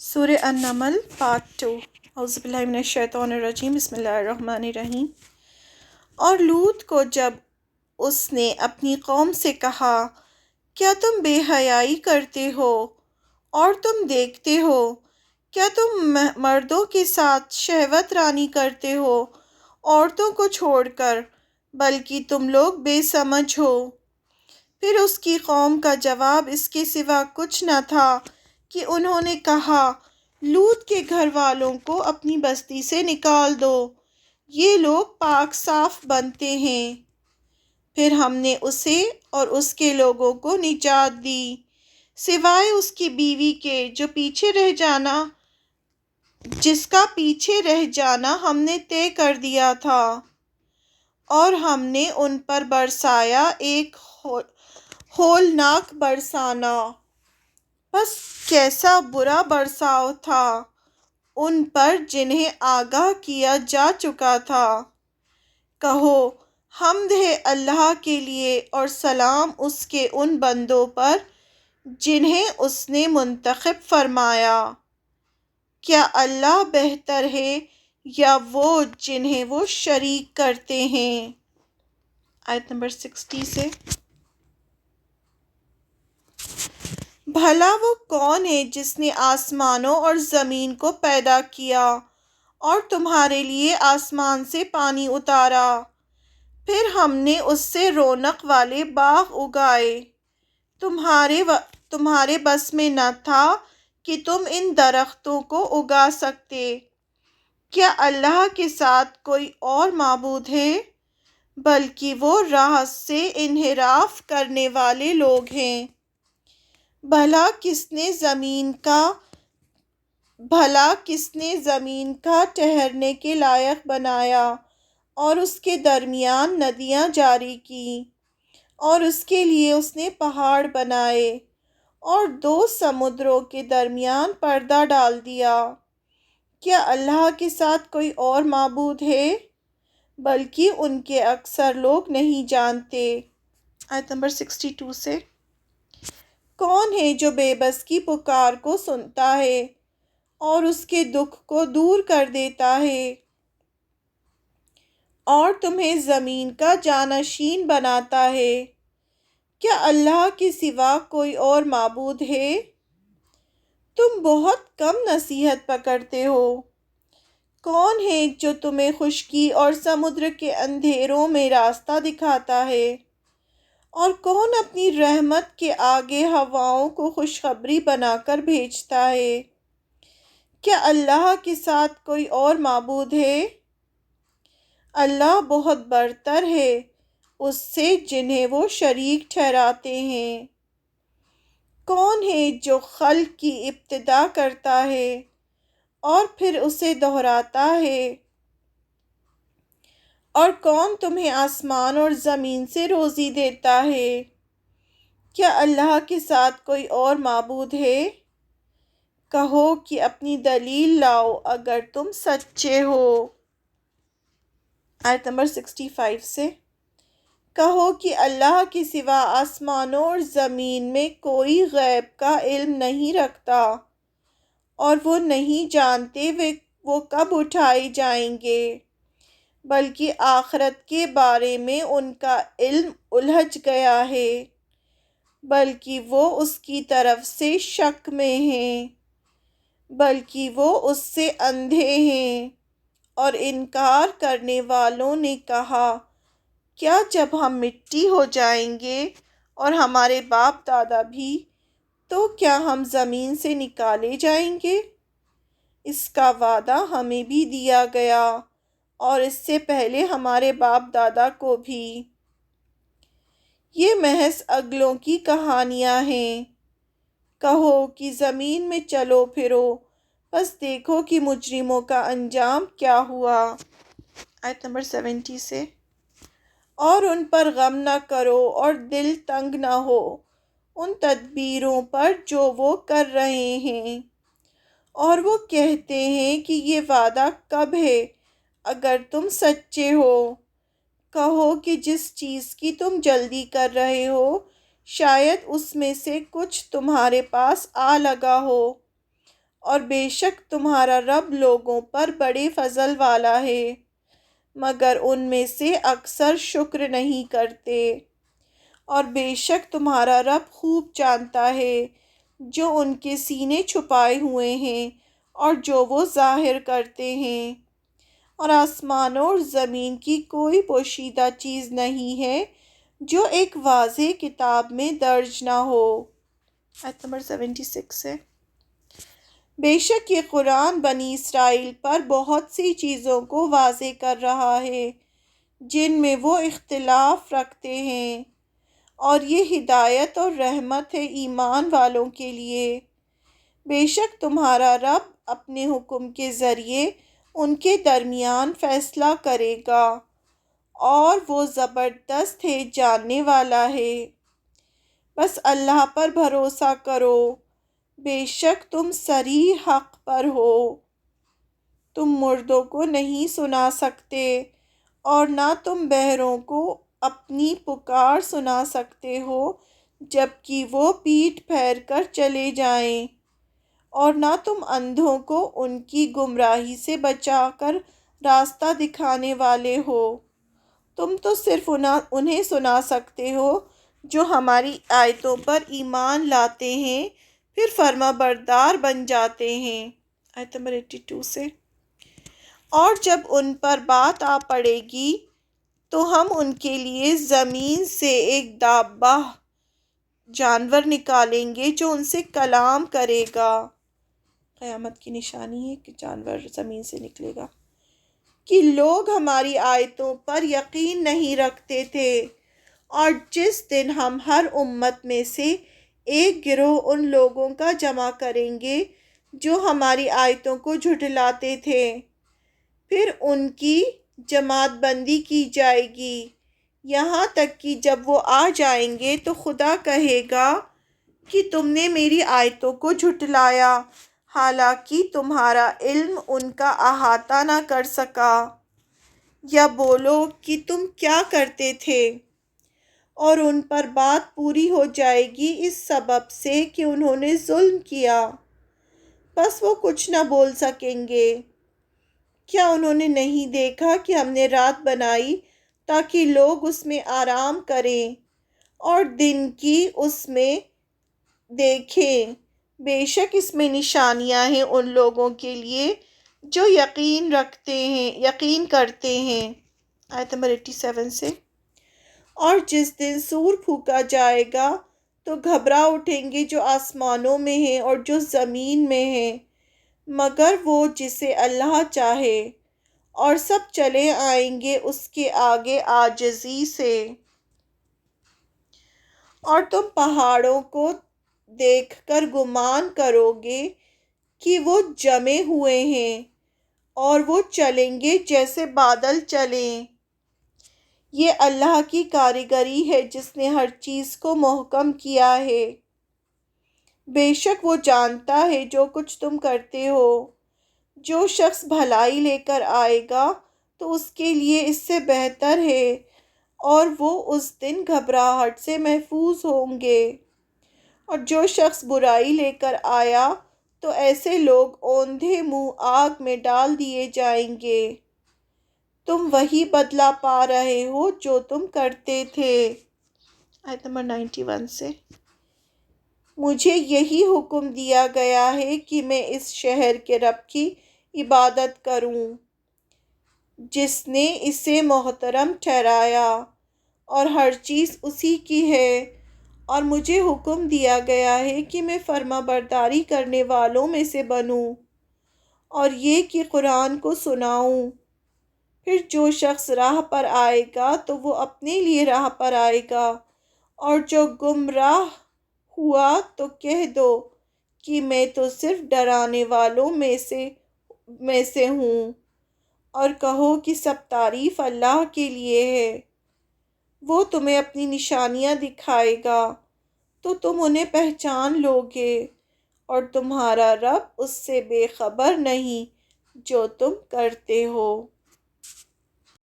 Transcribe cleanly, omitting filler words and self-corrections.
سورہ النمل پارٹ 2 اعوذ باللہ من الشیطان الرجیم بسم اللہ الرحمن الرحیم۔ اور لوط کو جب اس نے اپنی قوم سے کہا، کیا تم بے حیائی کرتے ہو اور تم دیکھتے ہو، کیا تم مردوں کے ساتھ شہوت رانی کرتے ہو عورتوں کو چھوڑ کر، بلکہ تم لوگ بے سمجھ ہو۔ پھر اس کی قوم کا جواب اس کے سوا کچھ نہ تھا کہ انہوں نے کہا، لوط کے گھر والوں کو اپنی بستی سے نکال دو، یہ لوگ پاک صاف بنتے ہیں۔ پھر ہم نے اسے اور اس کے لوگوں کو نجات دی، سوائے اس کی بیوی کے جس کا پیچھے رہ جانا ہم نے طے کر دیا تھا، اور ہم نے ان پر برسایا ایک ہولناک برسانا۔ بس کیسا برا برساؤ تھا ان پر جنہیں آگاہ کیا جا چکا تھا۔ کہو، حمد ہے اللہ کے لیے اور سلام اس کے ان بندوں پر جنہیں اس نے منتخب فرمایا۔ کیا اللہ بہتر ہے یا وہ جنہیں وہ شریک کرتے ہیں؟ آیت نمبر 60 سے۔ بھلا وہ کون ہے جس نے آسمانوں اور زمین کو پیدا کیا اور تمہارے لیے آسمان سے پانی اتارا، پھر ہم نے اس سے رونق والے باغ اگائے۔ تمہارے بس میں نہ تھا کہ تم ان درختوں کو اگا سکتے۔ کیا اللہ کے ساتھ کوئی اور معبود ہے؟ بلکہ وہ راہ سے انحراف کرنے والے لوگ ہیں۔ بھلا کس نے زمین کا ٹھہرنے کے لائق بنایا اور اس کے درمیان ندیاں جاری کی، اور اس کے لیے اس نے پہاڑ بنائے اور دو سمندروں کے درمیان پردہ ڈال دیا۔ کیا اللہ کے ساتھ کوئی اور معبود ہے؟ بلکہ ان کے اکثر لوگ نہیں جانتے۔ آیت نمبر 62 سے۔ کون ہے جو بے بس کی پکار کو سنتا ہے اور اس کے دکھ کو دور کر دیتا ہے، اور تمہیں زمین کا جانشین بناتا ہے؟ کیا اللہ کے سوا کوئی اور معبود ہے؟ تم بہت کم نصیحت پکڑتے ہو۔ کون ہے جو تمہیں خشکی اور سمندر کے اندھیروں میں راستہ دکھاتا ہے؟ اور کون اپنی رحمت کے آگے ہواؤں کو خوشخبری بنا کر بھیجتا ہے؟ کیا اللہ کے ساتھ کوئی اور معبود ہے؟ اللہ بہت برتر ہے اس سے جنہیں وہ شریک ٹھہراتے ہیں۔ کون ہے جو خلق کی ابتدا کرتا ہے اور پھر اسے دہراتا ہے؟ اور کون تمہیں آسمان اور زمین سے روزی دیتا ہے؟ کیا اللہ کے ساتھ کوئی اور معبود ہے؟ کہو کہ اپنی دلیل لاؤ اگر تم سچے ہو۔ آیت نمبر 65 سے۔ کہو کہ اللہ کے سوا آسمانوں اور زمین میں کوئی غیب کا علم نہیں رکھتا، اور وہ نہیں جانتے وہ کب اٹھائے جائیں گے، بلکہ آخرت کے بارے میں ان کا علم الجھ گیا ہے، بلکہ وہ اس کی طرف سے شک میں ہیں، بلکہ وہ اس سے اندھے ہیں۔ اور انکار کرنے والوں نے کہا، کیا جب ہم مٹی ہو جائیں گے اور ہمارے باپ دادا بھی، تو کیا ہم زمین سے نکالے جائیں گے؟ اس کا وعدہ ہمیں بھی دیا گیا اور اس سے پہلے ہمارے باپ دادا کو بھی۔ یہ محض اگلوں کی کہانیاں ہیں۔ کہو کہ زمین میں چلو پھرو، بس دیکھو کہ مجرموں کا انجام کیا ہوا۔ آیت نمبر 70 سے۔ اور ان پر غم نہ کرو اور دل تنگ نہ ہو ان تدبیروں پر جو وہ کر رہے ہیں، اور وہ کہتے ہیں کہ یہ وعدہ کب ہے اگر تم سچے ہو۔ کہو کہ جس چیز کی تم جلدی کر رہے ہو شاید اس میں سے کچھ تمہارے پاس آ لگا ہو، اور بے شک تمہارا رب لوگوں پر بڑے فضل والا ہے، مگر ان میں سے اکثر شکر نہیں کرتے۔ اور بے شک تمہارا رب خوب جانتا ہے جو ان کے سینے چھپائے ہوئے ہیں اور جو وہ ظاہر کرتے ہیں۔ اور آسمانوں اور زمین کی کوئی پوشیدہ چیز نہیں ہے جو ایک واضح کتاب میں درج نہ ہو۔ آیت نمبر 76 ہے۔ بے شک یہ قرآن بنی اسرائیل پر بہت سی چیزوں کو واضح کر رہا ہے جن میں وہ اختلاف رکھتے ہیں، اور یہ ہدایت اور رحمت ہے ایمان والوں کے لیے۔ بے شک تمہارا رب اپنے حکم کے ذریعے ان کے درمیان فیصلہ کرے گا، اور وہ زبردست ہے، جاننے والا ہے۔ بس اللہ پر بھروسہ کرو، بے شک تم صریح حق پر ہو۔ تم مردوں کو نہیں سنا سکتے، اور نہ تم بہروں کو اپنی پکار سنا سکتے ہو جبکہ وہ پیٹھ پھیر کر چلے جائیں، اور نہ تم اندھوں کو ان کی گمراہی سے بچا کر راستہ دکھانے والے ہو۔ تم تو صرف انہیں سنا سکتے ہو جو ہماری آیتوں پر ایمان لاتے ہیں پھر فرما بردار بن جاتے ہیں۔ آیت نمبر 82 سے۔ اور جب ان پر بات آ پڑے گی تو ہم ان کے لیے زمین سے ایک دابہ جانور نکالیں گے جو ان سے کلام کرے گا۔ قیامت کی نشانی ہے کہ جانور زمین سے نکلے گا۔ کہ لوگ ہماری آیتوں پر یقین نہیں رکھتے تھے، اور جس دن ہم ہر امت میں سے ایک گروہ ان لوگوں کا جمع کریں گے جو ہماری آیتوں کو جھٹلاتے تھے، پھر ان کی جماعت بندی کی جائے گی، یہاں تک کہ جب وہ آ جائیں گے تو خدا کہے گا کہ تم نے میری آیتوں کو جھٹلایا، حالانکہ تمہارا علم ان کا احاطہ نہ کر سکا۔ یا بولو کہ تم کیا کرتے تھے، اور ان پر بات پوری ہو جائے گی اس سبب سے کہ انہوں نے ظلم کیا، بس وہ کچھ نہ بول سکیں گے۔ کیا انہوں نے نہیں دیکھا کہ ہم نے رات بنائی تاکہ لوگ اس میں آرام کریں اور دن کی اس میں دیکھیں؟ بے شک اس میں نشانیاں ہیں ان لوگوں کے لیے جو یقین کرتے ہیں۔ آیت نمبر 87 سے۔ اور جس دن سور پھونکا جائے گا تو گھبرا اٹھیں گے جو آسمانوں میں ہیں اور جو زمین میں ہیں، مگر وہ جسے اللہ چاہے، اور سب چلے آئیں گے اس کے آگے عاجزی سے۔ اور تم پہاڑوں کو دیکھ کر گمان کرو گے کہ وہ جمے ہوئے ہیں، اور وہ چلیں گے جیسے بادل چلیں۔ یہ اللہ کی کاریگری ہے جس نے ہر چیز کو محکم کیا ہے۔ بے شک وہ جانتا ہے جو کچھ تم کرتے ہو۔ جو شخص بھلائی لے کر آئے گا تو اس کے لیے اس سے بہتر ہے، اور وہ اس دن گھبراہٹ سے محفوظ ہوں گے۔ اور جو شخص برائی لے کر آیا تو ایسے لوگ اوندھے منہ آگ میں ڈال دیے جائیں گے۔ تم وہی بدلہ پا رہے ہو جو تم کرتے تھے۔ آیت نمبر 91 سے۔ مجھے یہی حکم دیا گیا ہے کہ میں اس شہر کے رب کی عبادت کروں جس نے اسے محترم ٹھہرایا، اور ہر چیز اسی کی ہے، اور مجھے حکم دیا گیا ہے کہ میں فرما برداری کرنے والوں میں سے بنوں، اور یہ کہ قرآن کو سناؤں۔ پھر جو شخص راہ پر آئے گا تو وہ اپنے لیے راہ پر آئے گا، اور جو گمراہ ہوا تو کہہ دو کہ میں تو صرف ڈرانے والوں میں سے ہوں، اور کہو کہ سب تعریف اللہ کے لیے ہے۔ وہ تمہیں اپنی نشانیاں دکھائے گا تو تم انہیں پہچان لوگے، اور تمہارا رب اس سے بے خبر نہیں جو تم کرتے ہو۔